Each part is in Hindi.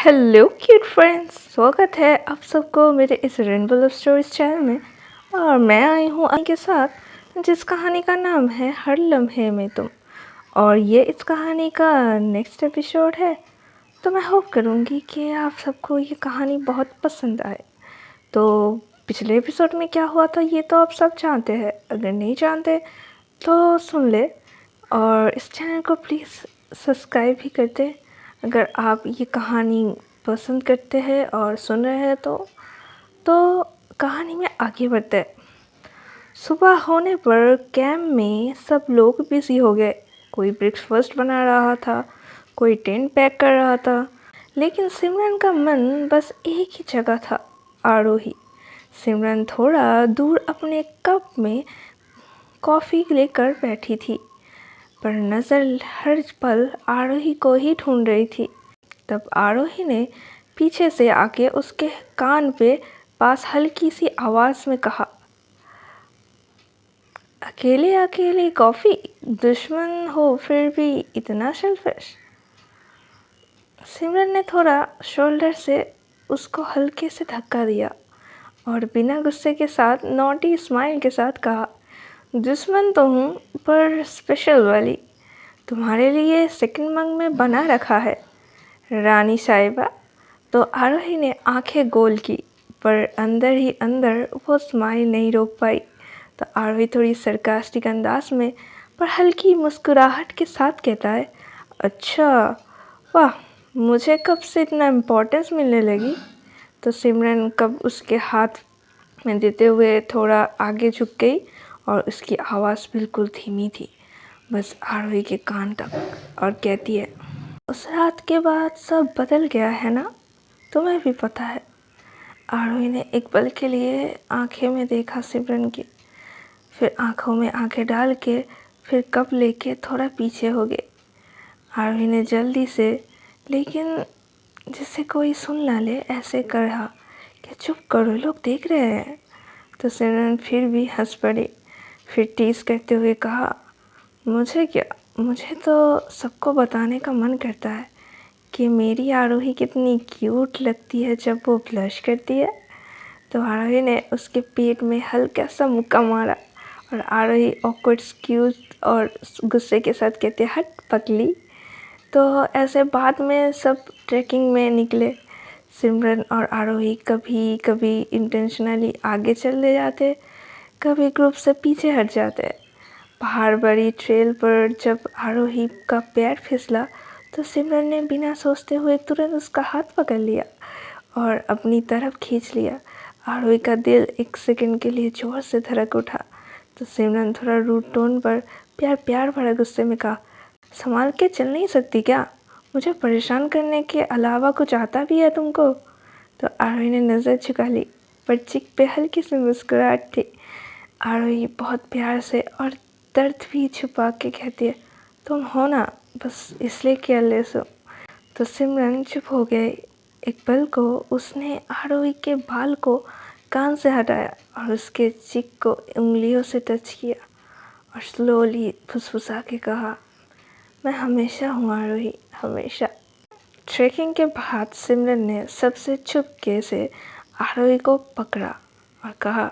हेलो क्यूट फ्रेंड्स, स्वागत है आप सबको मेरे इस रेनबो लव स्टोरीज चैनल में। और मैं आई हूँ आई के साथ जिस कहानी का नाम है हर लम्हे में तुम। और ये इस कहानी का नेक्स्ट एपिसोड है। तो मैं होप करूँगी कि आप सबको ये कहानी बहुत पसंद आए। तो पिछले एपिसोड में क्या हुआ था ये तो आप सब जानते हैं, अगर नहीं जानते तो सुन ले। और इस चैनल को प्लीज़ सब्सक्राइब भी कर दें अगर आप ये कहानी पसंद करते हैं और सुन रहे हैं तो कहानी में आगे बढ़ते हैं। सुबह होने पर कैंप में सब लोग बिजी हो गए। कोई ब्रेकफास्ट बना रहा था, कोई टेंट पैक कर रहा था, लेकिन सिमरन का मन बस एक ही जगह था, आरोही। सिमरन थोड़ा दूर अपने कप में कॉफ़ी लेकर बैठी थी, पर नज़र हर पल आरोही को ही ढूंढ रही थी। तब आरोही ने पीछे से आके उसके कान पे पास हल्की सी आवाज़ में कहा, अकेले अकेले कॉफ़ी, दुश्मन हो फिर भी इतना सेल्फिश। सिमरन ने थोड़ा शोल्डर से उसको हल्के से धक्का दिया और बिना गुस्से के साथ नॉटी स्माइल के साथ कहा, दुश्मन तो हूँ पर स्पेशल वाली, तुम्हारे लिए सेकंड मंग में बना रखा है रानी साहिबा। तो आरोही ने आंखें गोल की, पर अंदर ही अंदर वो स्माइल नहीं रोक पाई। तो आरोही थोड़ी सरकास्टिक अंदाज में पर हल्की मुस्कुराहट के साथ कहता है, अच्छा वाह, मुझे कब से इतना इम्पोर्टेंस मिलने लगी। तो सिमरन कब उसके हाथ में देते हुए थोड़ा आगे झुक गई और उसकी आवाज़ बिल्कुल धीमी थी, बस आरोही के कान तक, और कहती है, उस रात के बाद सब बदल गया है ना, तुम्हें भी पता है। आरोही ने एक पल के लिए आंखें में देखा सिमरन की, फिर आंखों में आंखें डाल के फिर कप लेके थोड़ा पीछे हो गए। आरोही ने जल्दी से, लेकिन जिससे कोई सुन ना ले ऐसे कहा कि चुप करो, लोग देख रहे हैं। तो सिमरन फिर भी हंस पड़ी, फिर टीस करते हुए कहा, मुझे क्या, मुझे तो सबको बताने का मन करता है कि मेरी आरोही कितनी क्यूट लगती है जब वो ब्लश करती है। तो आरोही ने उसके पेट में हल्का सा मुक्का मारा और आरोही ऑकवर्ड एक्सक्यूज और गुस्से के साथ कहते, हट पगली। तो ऐसे बाद में सब ट्रैकिंग में निकले। सिमरन और आरोही कभी कभी इंटेंशनली आगे चले जाते, कभी ग्रुप से पीछे हट जाते। पहाड़ बड़ी ट्रेल पर जब आरोही का पैर फिसला तो सिमरन ने बिना सोचते हुए तुरंत उसका हाथ पकड़ लिया और अपनी तरफ खींच लिया। आरोही का दिल एक सेकंड के लिए जोर से धड़क उठा। तो सिमरन थोड़ा रूड टोन पर प्यार प्यार भरा गुस्से में कहा, संभाल के चल नहीं सकती क्या, मुझे परेशान करने के अलावा कुछ आता भी है तुमको। तो आरोही ने नज़र झुका ली, पर चिक पे हल्की सी मुस्कुराहट थी। आरोही बहुत प्यार से और दर्द भी छुपा के कहती है, तुम हो ना, बस इसलिए केयरलेस हो। तो सिमरन चुप हो गए। एक पल को उसने आरोही के बाल को कान से हटाया और उसके चिक को उंगलियों से टच किया और स्लोली फुसफुसा के कहा, मैं हमेशा हूँ आरोही, हमेशा। ट्रैकिंग के बाद सिमरन ने सबसे चुपके से आरोही को पकड़ा और कहा,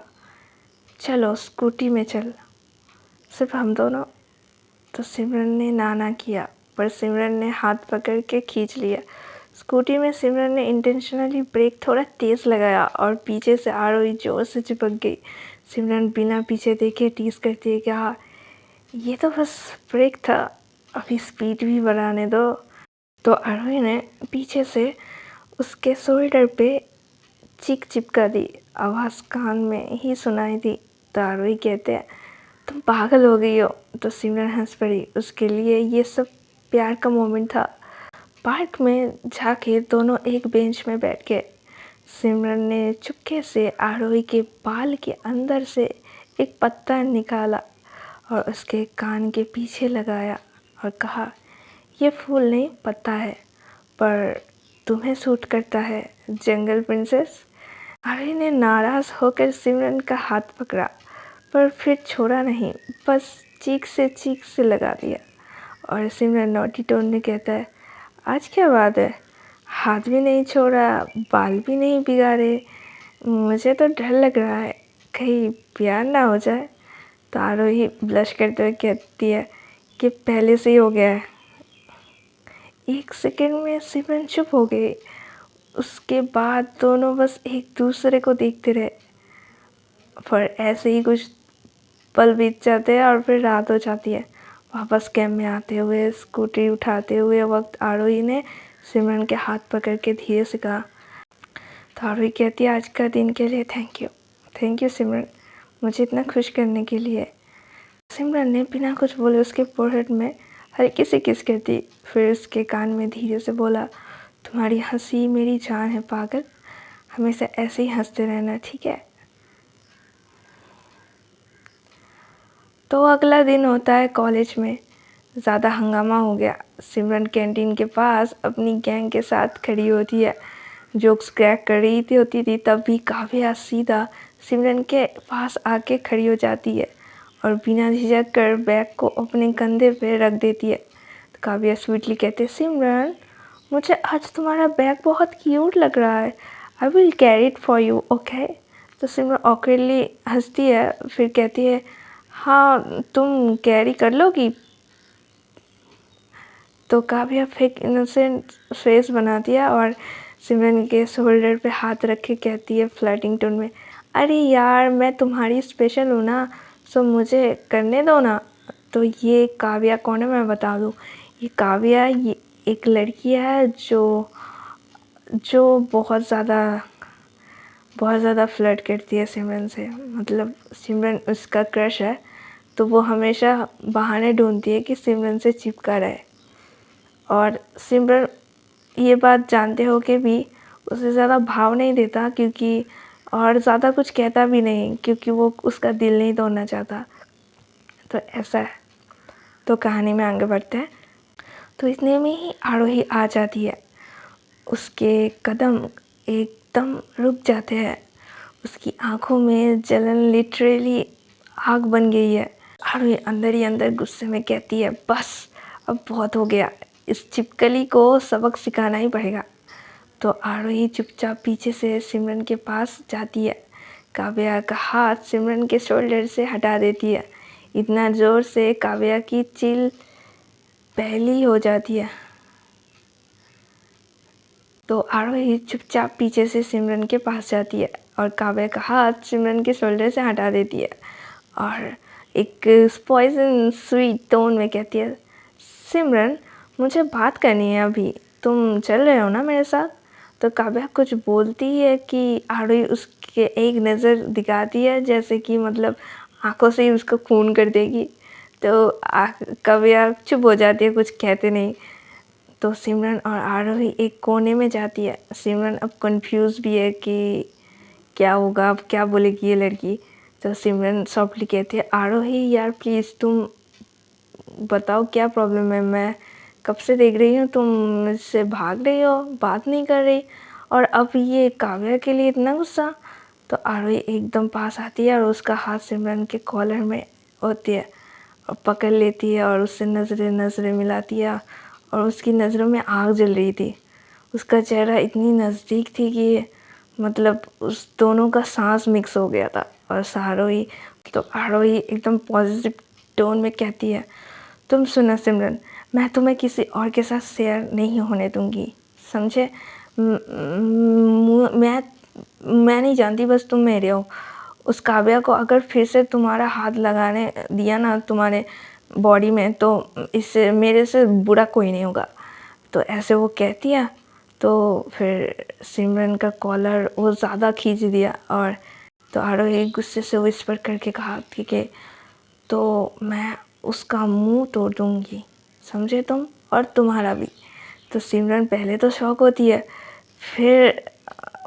चलो स्कूटी में चल, सिर्फ हम दोनों। तो सिमरन ने ना किया, पर सिमरन ने हाथ पकड़ के खींच लिया। स्कूटी में सिमरन ने इंटेंशनली ब्रेक थोड़ा तेज़ लगाया और पीछे से आरोही जोर से चिपक गई। सिमरन बिना पीछे देखे टीस करती है, कहा, ये तो बस ब्रेक था, अभी स्पीड भी बढ़ाने दो। तो आरोही ने पीछे से उसके शोल्डर पे चीख चिपका दी, आवाज़ कान में ही सुनाई दी। तो आरोही कहते हैं, तुम पागल हो गई हो। तो सिमरन हंस पड़ी, उसके लिए ये सब प्यार का मोमेंट था। पार्क में जाके दोनों एक बेंच में बैठ गए। सिमरन ने चुपके से आरोही के बाल के अंदर से एक पत्ता निकाला और उसके कान के पीछे लगाया और कहा, ये फूल नहीं पत्ता है, पर तुम्हें सूट करता है जंगल प्रिंसेस। आरोही ने नाराज़ होकर सिमरन का हाथ पकड़ा, पर फिर छोड़ा नहीं, बस चीख से लगा दिया। और सिमरन नॉटी टोन में कहता है, आज क्या बात है, हाथ भी नहीं छोड़ा, बाल भी नहीं बिगाड़े। मुझे तो डर लग रहा है कहीं प्यार ना हो जाए। तो आरोही ब्लश करते हुए कहती है कि पहले से ही हो गया है। 1 सेकंड में सिमरन चुप हो गई। उसके बाद दोनों बस एक दूसरे को देखते रहे। पर ऐसे ही कुछ पल बीत जाते हैं और फिर रात हो जाती है। वापस कैंप में आते हुए स्कूटी उठाते हुए वक्त आरोही ने सिमरन के हाथ पकड़ के धीरे से कहा। तो आरोही कहती है आज का दिन के लिए थैंक यू सिमरन, मुझे इतना खुश करने के लिए। सिमरन ने बिना कुछ बोले उसके फोrehead में हल्की सी किस कर दी। फिर उसके कान में धीरे से बोला, तुम्हारी हंसी मेरी जान है पागल, हमेशा ऐसे ही हंसते रहना, ठीक है। तो अगला दिन होता है कॉलेज में। ज़्यादा हंगामा हो गया। सिमरन कैंटीन के पास अपनी गैंग के साथ खड़ी होती है। जोक्स क्रैक कर रही होती थी तब भी काव्या सीधा सिमरन के पास आके खड़ी हो जाती है और बिना झिझक कर बैग को अपने कंधे पे रख देती है। तो काव्या स्वीटली कहते, सिमरन मुझे आज तुम्हारा बैग बहुत क्यूट लग रहा है, I will carry it for you, okay. तो सिमरन ऑकवर्डली हंसती है, फिर कहती है, हाँ तुम कैरी कर लोगी। तो काव्या फेक इनोसेंट फेस बनाती है और सिमरन के शोल्डर पे हाथ रख के कहती है फ्लर्टिंग टोन में, अरे यार मैं तुम्हारी स्पेशल हूँ ना, सो मुझे करने दो ना। तो ये काव्या कौन है मैं बता दूँ। ये काव्या ये एक लड़की है जो जो बहुत ज़्यादा फ्लर्ट करती है सिमरन से। मतलब सिमरन उसका क्रश है, तो वो हमेशा बहाने ढूंढती है कि सिमरन से चिपका रहे। और सिमरन ये बात जानते हो कि भी उसे ज़्यादा भाव नहीं देता, क्योंकि और ज़्यादा कुछ कहता भी नहीं क्योंकि वो उसका दिल नहीं तोड़ना चाहता। तो ऐसा है। तो कहानी में आगे बढ़ते हैं। तो इतने में ही आरोही आ जाती है। उसके कदम एकदम रुक जाते हैं। उसकी आंखों में जलन लिटरली आग बन गई है। आरोही अंदर ही अंदर गुस्से में कहती है, बस अब बहुत हो गया, इस छिपकली को सबक सिखाना ही पड़ेगा। तो आरोही चुपचाप पीछे से सिमरन के पास जाती है। काव्या का हाथ सिमरन के शोल्डर से हटा देती है, इतना ज़ोर से काव्या की चिल पहली हो जाती है। तो आरोही चुपचाप पीछे से सिमरन के पास जाती है और काव्या का हाथ सिमरन के शोल्डर से हटा देती है और एक पॉइजन स्वीट टोन में कहती है, सिमरन मुझे बात करनी है अभी, तुम चल रहे हो ना मेरे साथ। तो काव्या कुछ बोलती है कि आरोही उसके एक नज़र दिखाती है जैसे कि मतलब आंखों से ही उसको खून कर देगी। तो काव्या चुप हो जाती है, कुछ कहते नहीं। तो सिमरन और आरोही एक कोने में जाती है। सिमरन अब कंफ्यूज भी है कि क्या होगा, अब क्या बोलेगी ये लड़की। तो सिमरन सॉफ्टली कहती है, आरोही यार प्लीज़ तुम बताओ क्या प्रॉब्लम है, मैं कब से देख रही हूँ तुम मुझसे भाग रही हो, बात नहीं कर रही, और अब ये काव्या के लिए इतना गुस्सा। तो आरोही एकदम पास आती है और उसका हाथ सिमरन के कॉलर में होती है और पकड़ लेती है और उससे नज़रें मिलाती है और उसकी नज़रों में आग जल रही थी। उसका चेहरा इतनी नज़दीक थी कि मतलब उस दोनों का सांस मिक्स हो गया था। और आरोही एकदम पॉजिटिव टोन में कहती है, तुम सुनो सिमरन, मैं तुम्हें किसी और के साथ शेयर नहीं होने दूंगी, समझे। मैं नहीं जानती, बस तुम मेरे हो। उस काव्या को अगर फिर से तुम्हारा हाथ लगाने दिया ना तुम्हारे बॉडी में, तो इससे मेरे से बुरा कोई नहीं होगा। तो ऐसे वो कहती है। तो फिर सिमरन का कॉलर वो ज़्यादा खींच दिया और तो आरोही गुस्से से विस्पर करके कहा कि तो मैं उसका मुंह तोड़ दूंगी, समझे तुम, और तुम्हारा भी। तो सिमरन पहले तो शॉक होती है, फिर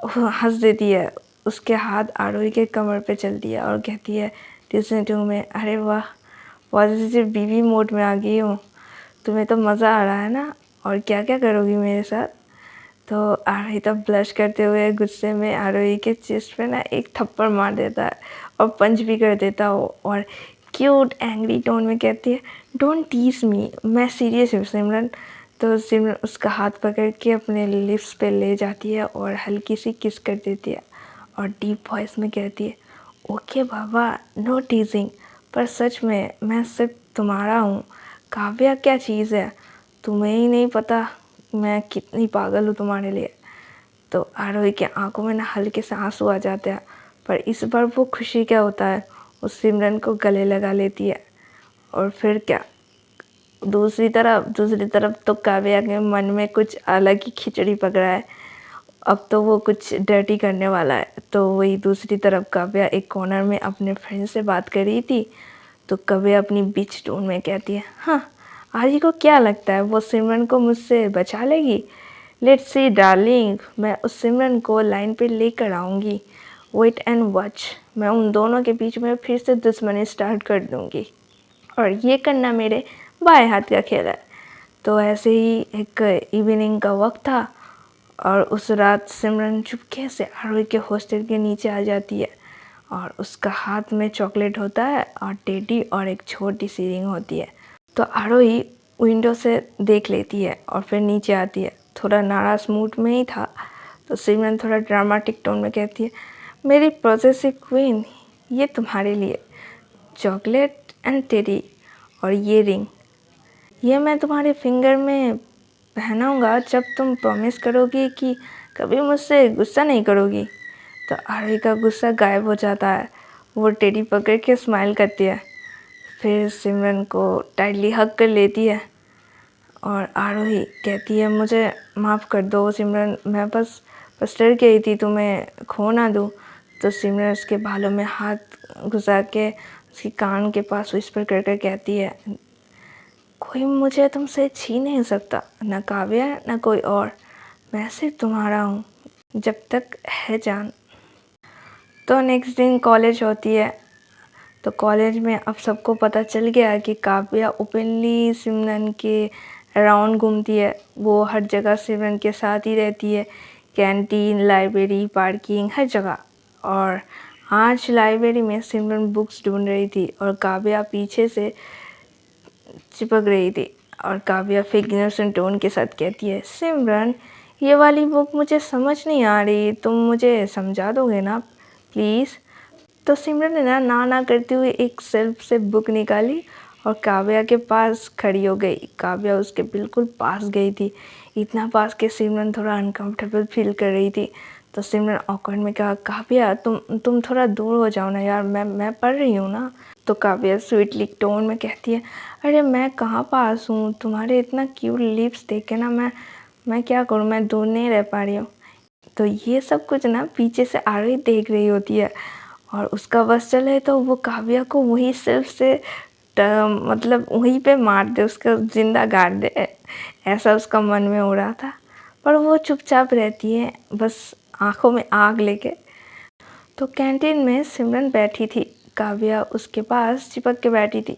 हंस देती है। उसके हाथ आरोही के कमर पे चलती है और कहती है टिस्ने टू में, अरे वाह पॉजिटिव बीवी मोड में आ गई हूँ, तुम्हें तो मज़ा आ रहा है ना, और क्या क्या करोगी मेरे साथ। तो आरोही तब ब्लश करते हुए गुस्से में आरोही के चेस्ट पे ना एक थप्पड़ मार देता है और पंच भी कर देता हो और क्यूट एंग्री टोन में कहती है, डोंट टीज मी, मैं सीरियस हूँ सिमरन, तो सिमरन उसका हाथ पकड़ के अपने लिप्स पे ले जाती है और हल्की सी किस कर देती है और डीप वॉइस में कहती है, ओके बाबा, नो टीजिंग, पर सच में मैं सिर्फ तुम्हारा हूँ। काव्या क्या चीज़ है, तुम्हें ही नहीं पता मैं कितनी पागल हूँ तुम्हारे लिए। तो आरोही के आंखों में ना हल्के से आंसू आ जाते हैं, पर इस बार वो खुशी क्या होता है, उस सिमरन को गले लगा लेती है। और फिर क्या, दूसरी तरफ तो काव्या के मन में कुछ अलग ही खिचड़ी पक रहा है। अब तो वो कुछ डर्टी करने वाला है। तो वही दूसरी तरफ काव्या एक कॉर्नर में अपने फ्रेंड से बात कर रही थी। तो काव्या अपनी बीच टोन में कहती है, हाँ, आर्य को क्या लगता है वो सिमरन को मुझसे बचा लेगी? लेट्स सी डार्लिंग, मैं उस सिमरन को लाइन पे लेकर आऊँगी। वेट एंड वॉच, मैं उन दोनों के बीच में फिर से दुश्मनी स्टार्ट कर दूँगी और ये करना मेरे बाएं हाथ का खेल है। तो ऐसे ही एक इवनिंग का वक्त था और उस रात सिमरन चुपके से आरोही के हॉस्टल के नीचे आ जाती है और उसका हाथ में चॉकलेट होता है और टेडी और एक छोटी सी रिंग होती है। तो आरोही विंडो से देख लेती है और फिर नीचे आती है। थोड़ा नाराज मूड में ही था तो सिमरन थोड़ा ड्रामेटिक टोन में कहती है, मेरी पॉसेसिव क्वीन, ये तुम्हारे लिए चॉकलेट एंड टेडी और ये रिंग, ये मैं तुम्हारे फिंगर में पहनाऊंगा जब तुम प्रॉमिस करोगी कि कभी मुझसे गुस्सा नहीं करोगी। तो आरोही का गुस्सा गायब हो जाता है। वो टेडी पकड़ के स्माइल करती है, फिर सिमरन को टाइटली हग कर लेती है और आरोही कहती है, मुझे माफ़ कर दो सिमरन, मैं बस डर गई थी तुम्हें खो ना दूँ। तो सिमरन उसके बालों में हाथ घुसा के उसके कान के पास विस्पर कर कर कहती है, कोई मुझे तुमसे छीन नहीं सकता, न काव्या न कोई और, मैं सिर्फ तुम्हारा हूँ जब तक है जान। तो नेक्स्ट दिन कॉलेज होती है। तो कॉलेज में अब सबको पता चल गया कि काव्या ओपनली सिमरन के अराउंड घूमती है। वो हर जगह सिमरन के साथ ही रहती है, कैंटीन, लाइब्रेरी, पार्किंग, हर जगह। और आज लाइब्रेरी में सिमरन बुक्स ढूंढ रही थी और काव्या पीछे से चिपक रही थी और काव्या फेक इनोसेंट टोन के साथ कहती है, सिमरन, ये वाली बुक मुझे समझ नहीं आ रही, तुम मुझे समझा दोगे ना प्लीज़? तो सिमरन ने ना करते हुए एक सेल्फ से बुक निकाली और काव्या के पास खड़ी हो गई। काव्या उसके बिल्कुल पास गई थी, इतना पास कि सिमरन थोड़ा अनकंफर्टेबल फील कर रही थी। तो सिमरन ऑकवर्ड में कहा, काव्या तुम थोड़ा दूर हो जाओ ना यार, मैं पढ़ रही हूँ ना। तो काव्या स्वीटली टोन में कहती है, अरे मैं कहाँ पास हूँ, तुम्हारे इतना क्यूट लिप्स देख के ना मैं क्या करूँ, मैं दूर नहीं रह पा रही हूँ। तो ये सब कुछ ना पीछे से आरोही देख रही होती है और उसका बस चले तो वो काव्या को वही सेल्फ से मतलब वहीं पे मार दे, उसका जिंदा गाड़ दे, ऐसा उसका मन में हो रहा था। पर वो चुपचाप रहती है, बस आंखों में आग लेके। तो कैंटीन में सिमरन बैठी थी, काव्या उसके पास चिपक के बैठी थी।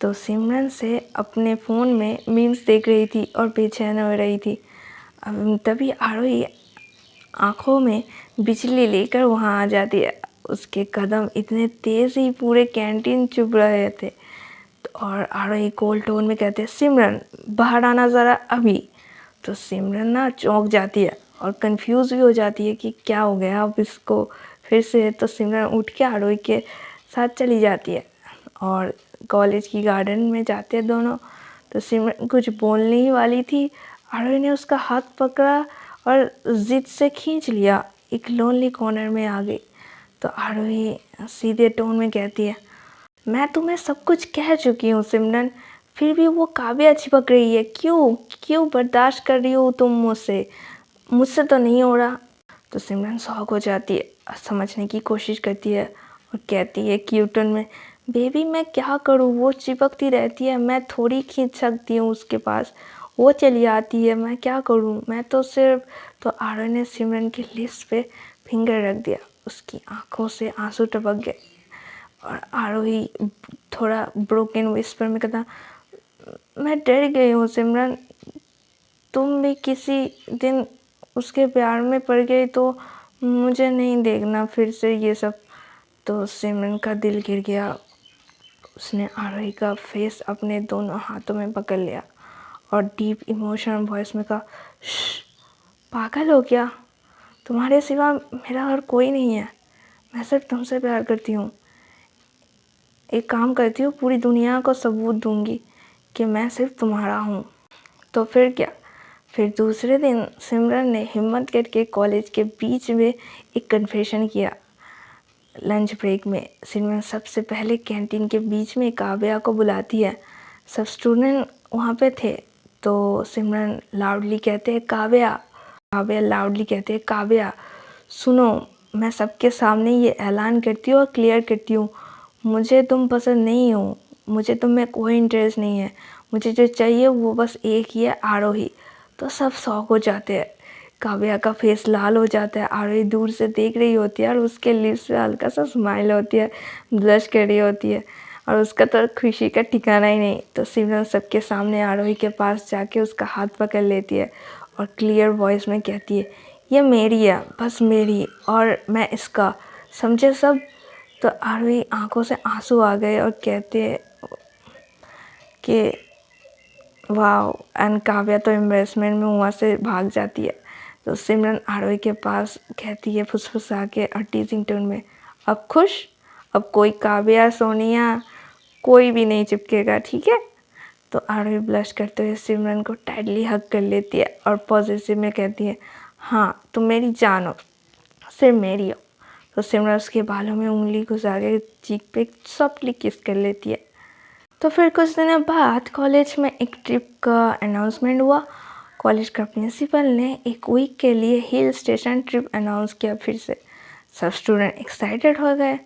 तो सिमरन से अपने फ़ोन में मीम्स देख रही थी और बेचैन हो रही थी। तभी आरोही आँखों में बिजली लेकर वहाँ आ जाती है। उसके कदम इतने तेज़ ही पूरे कैंटीन चुभ रहे थे। और आरोही कोल्ड टोन में कहते हैं, सिमरन बाहर आना ज़रा अभी। तो सिमरन ना चौंक जाती है और कंफ्यूज भी हो जाती है कि क्या हो गया अब इसको फिर से। तो सिमरन उठ के आरोही के साथ चली जाती है और कॉलेज की गार्डन में जाते हैं दोनों। तो सिमरन कुछ बोलने ही वाली थी, आरोही ने उसका हाथ पकड़ा और ज़िद से खींच लिया, एक लोनली कॉर्नर में आ गई। तो आरोही सीधे टोन में कहती है, मैं तुम्हें सब कुछ कह चुकी हूँ सिमरन, फिर भी वो काव्या चिपक रही है, क्यों क्यों बर्दाश्त कर रही हो तुम मुझसे तो नहीं हो रहा। तो सिमरन शॉक हो जाती है, समझने की कोशिश करती है और कहती है क्यूट टोन में, बेबी मैं क्या करूँ, वो चिपकती रहती है, मैं थोड़ी खींच सकती हूँ उसके पास, वो चली आती है, मैं क्या करूँ, मैं तो सिर्फ। तो आरोही ने सिमरन की लिप्स पे फिंगर रख दिया, उसकी आंखों से आंसू टपक गए और आरोही थोड़ा ब्रोकन विस्पर में कहता, मैं डर गई हूँ सिमरन, तुम भी किसी दिन उसके प्यार में पड़ गई तो मुझे नहीं देखना फिर से ये सब। तो सिमरन का दिल गिर गया, उसने आरोही का फेस अपने दोनों हाथों में पकड़ लिया और डीप इमोशनल वॉइस में कहा, "श्श, पागल हो क्या? तुम्हारे सिवा मेरा और कोई नहीं है। मैं सिर्फ तुमसे प्यार करती हूँ। एक काम करती हूँ, पूरी दुनिया को सबूत दूंगी कि मैं सिर्फ तुम्हारा हूँ।" तो फिर क्या, फिर दूसरे दिन सिमरन ने हिम्मत करके कॉलेज के बीच में एक कन्फेशन किया। लंच ब्रेक में सिमरन सबसे पहले कैंटीन के बीच में काव्या को बुलाती है। सब स्टूडेंट वहाँ पे थे, तो सिमरन लाउडली कहते हैं, काव्या। काव्या लाउडली कहते हैं, काव्या सुनो, मैं सबके सामने ये ऐलान करती हूँ और क्लियर करती हूँ, मुझे तुम पसंद नहीं हो, मुझे तुम में कोई इंटरेस्ट नहीं है, मुझे जो चाहिए वो बस एक ही है, आरोही। तो सब शॉक हो जाते हैं। काव्या का फेस लाल हो जाता है, आरोही दूर से देख रही होती है और उसके लिप्स पे हल्का सा स्माइल होती है, ब्लश कर रही होती है और उसका तो खुशी का ठिकाना ही नहीं। तो सिमरन सबके सामने आरोही के पास जाके उसका हाथ पकड़ लेती है और क्लियर वॉइस में कहती है, ये मेरी है, बस मेरी, और मैं इसका, समझे सब। तो आरोही आंखों से आंसू आ गए और कहते कि वाह, एंड काव्या तो एम्बेरसमेंट में वहाँ से भाग जाती है। तो सिमरन आरोही के पास कहती है फुसफुसा के और टीजिंग टोन में, अब खुश, अब कोई काव्या सोनिया कोई भी नहीं चिपकेगा, ठीक है। तो आरोही ब्लश करते हुए सिमरन को टाइटली हग कर लेती है और पॉजिटिव में कहती है, हाँ तुम मेरी जान हो, सिर्फ मेरी हो। तो सिमरन उसके बालों में उंगली घुसा के चीक पे सॉफ्टली किस कर लेती है। तो फिर कुछ दिनों बाद कॉलेज में एक ट्रिप का अनाउंसमेंट हुआ। कॉलेज का प्रिंसिपल ने एक वीक के लिए हिल स्टेशन ट्रिप अनाउंस किया फिर से। सब स्टूडेंट एक्साइटेड हो गए,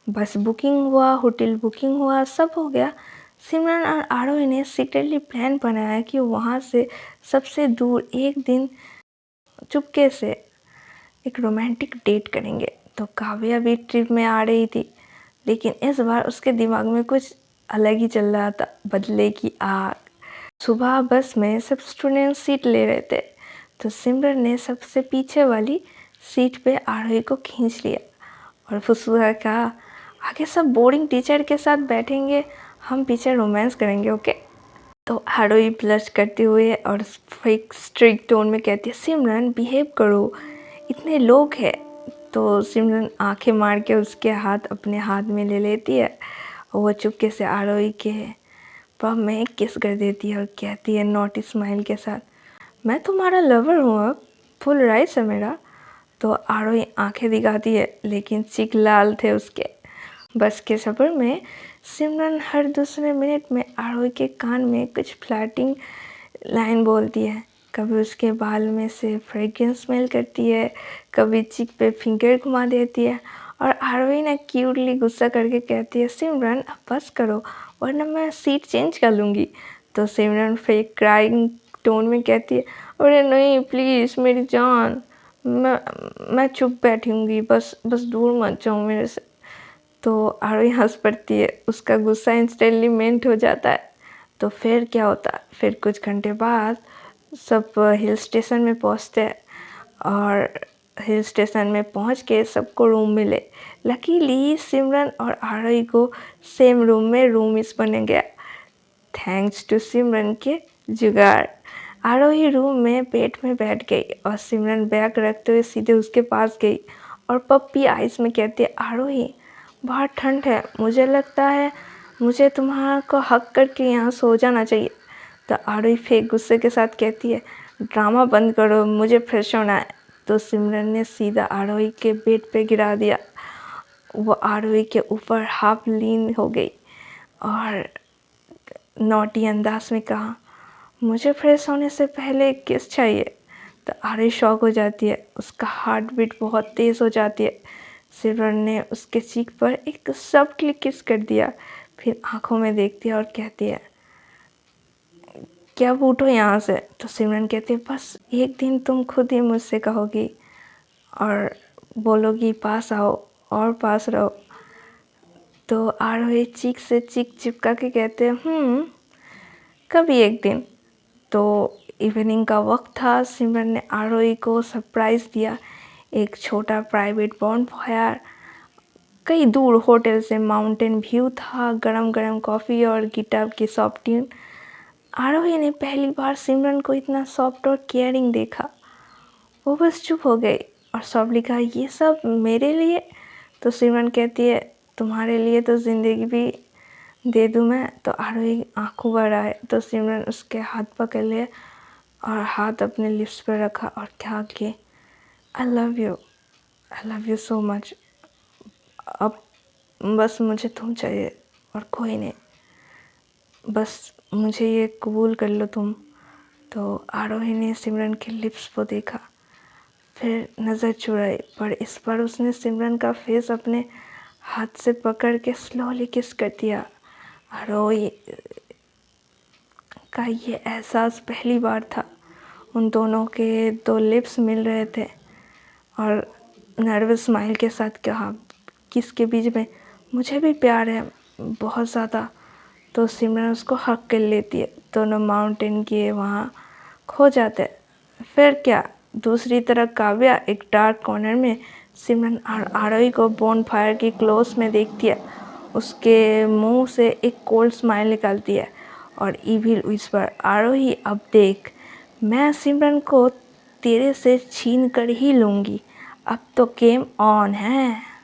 बस बुकिंग हुआ, होटल बुकिंग हुआ, सब हो गया। सिमरन और आरोही ने सीक्रेटली प्लान बनाया कि वहाँ से सबसे दूर एक दिन चुपके से एक रोमांटिक डेट करेंगे। तो काव्या भी ट्रिप में आ रही थी, लेकिन इस बार उसके दिमाग में कुछ अलग ही चल रहा था, बदले की आग। सुबह बस में सब स्टूडेंट सीट ले रहे थे, तो सिमरन ने सबसे पीछे वाली सीट पे आरोही को खींच लिया और फुसफुसा कहा, आगे सब बोरिंग टीचर के साथ बैठेंगे, हम पीछे रोमांस करेंगे, ओके। तो आरोही ब्लश करते हुए और फेक स्ट्रिक्ट टोन में कहती है, सिमरन बिहेव करो, इतने लोग हैं। तो सिमरन आंखें मार के उसके हाथ अपने हाथ में ले लेती है और वो चुपके से आरोही के पब में किस कर देती है और कहती है नॉटी स्माइल के साथ, मैं तुम्हारा लवर हूँ, अब फुल राइस है मेरा। तो आरोही आंखें दिखाती है, लेकिन चीक लाल थे उसके। बस के सफ़र में सिमरन हर दूसरे मिनट में आरोही के कान में कुछ फ्लर्टिंग लाइन बोलती है। कभी उसके बाल में से फ्रेग्रेंस स्मेल करती है, कभी चिक पे फिंगर घुमा देती है और आरोही ना क्यूटली गुस्सा करके कहती है, सिमरन अब बस करो वरना मैं सीट चेंज कर लूँगी। तो सिमरन फेक क्राइंग टोन में कहती है, अरे नहीं प्लीज़ मेरी जान, मैं चुप बैठूँगी, बस बस दूर मत जाओ मेरे से। तो आरोही हंस पड़ती है, उसका गुस्सा इंस्टेंटली मेल्ट हो जाता है। तो फिर क्या होता है, फिर कुछ घंटे बाद सब हिल स्टेशन में पहुंचते हैं और हिल स्टेशन में पहुंच के सबको रूम मिले। लकीली सिमरन और आरोही को सेम रूम में रूमीज बने गया, थैंक्स टू सिमरन के जुगाड़। आरोही रूम में बेड में बैठ गई और सिमरन बैग रखते हुए सीधे उसके पास गई और पप्पी आइस में कहती है, आरोही बहुत ठंड है, मुझे लगता है मुझे तुम्हारा को हक करके यहाँ सो जाना चाहिए। तो आरोही फेक गुस्से के साथ कहती है, ड्रामा बंद करो, मुझे फ्रेश होना है। तो सिमरन ने सीधा आरोही के बेड पे गिरा दिया। वो आरोही के ऊपर हाफ लीन हो गई और नॉटी अंदाज में कहा, मुझे फ्रेश होने से पहले एक किस चाहिए। तो आरोही शॉक हो जाती है, उसका हार्ट बीट बहुत तेज़ हो जाती है। सिमरन ने उसके चीक पर एक सॉफ्टली किस कर दिया, फिर आंखों में देखती है और कहती है, क्या उठो यहाँ से। तो सिमरन कहती है, बस एक दिन तुम खुद ही मुझसे कहोगी और बोलोगी पास आओ और पास रहो। तो आरोही चीक से चीक चिपका के कहते हैं, कभी एक दिन। तो इवनिंग का वक्त था, सिमरन ने आरोही को सरप्राइज़ दिया, एक छोटा प्राइवेट बॉनफायर कहीं दूर होटल से, माउंटेन व्यू था, गरम गरम कॉफ़ी और गिटार की सॉफ्ट ट्यून। आरोही ने पहली बार सिमरन को इतना सॉफ्ट और केयरिंग देखा। वो बस चुप हो गई और सॉफ्टली कहा, ये सब मेरे लिए? तो सिमरन कहती है, तुम्हारे लिए तो ज़िंदगी भी दे दूँ मैं। तो आरोही आंखों भर आए तो सिमरन उसके हाथ पकड़ लिया और हाथ अपने लिप्स पर रखा और कहा कि I love you so much. अब बस मुझे तुम चाहिए और कोई नहीं, बस मुझे ये कबूल कर लो तुम। तो आरोही ने सिमरन के लिप्स को देखा, फिर नज़र चुराई, पर इस बार उसने सिमरन का फेस अपने हाथ से पकड़ के स्लोली किस कर दिया। आरोही का ये एहसास पहली बार था। उन दोनों के दो लिप्स मिल रहे थे और नर्वस स्माइल के साथ कहा, किसके बीच में, मुझे भी प्यार है बहुत ज़्यादा। तो सिमरन उसको हक कर लेती है। दोनों माउंटेन के वहाँ खो जाते। फिर क्या, दूसरी तरफ काव्या एक डार्क कॉर्नर में सिमरन और आरोही को बोन फायर की क्लोज में देखती है। उसके मुंह से एक कोल्ड स्माइल निकलती है और इविल विस्पर, आरोही अब देख, मैं सिमरन को तेरे से छीन कर ही लूँगी, अब तो गेम ऑन है।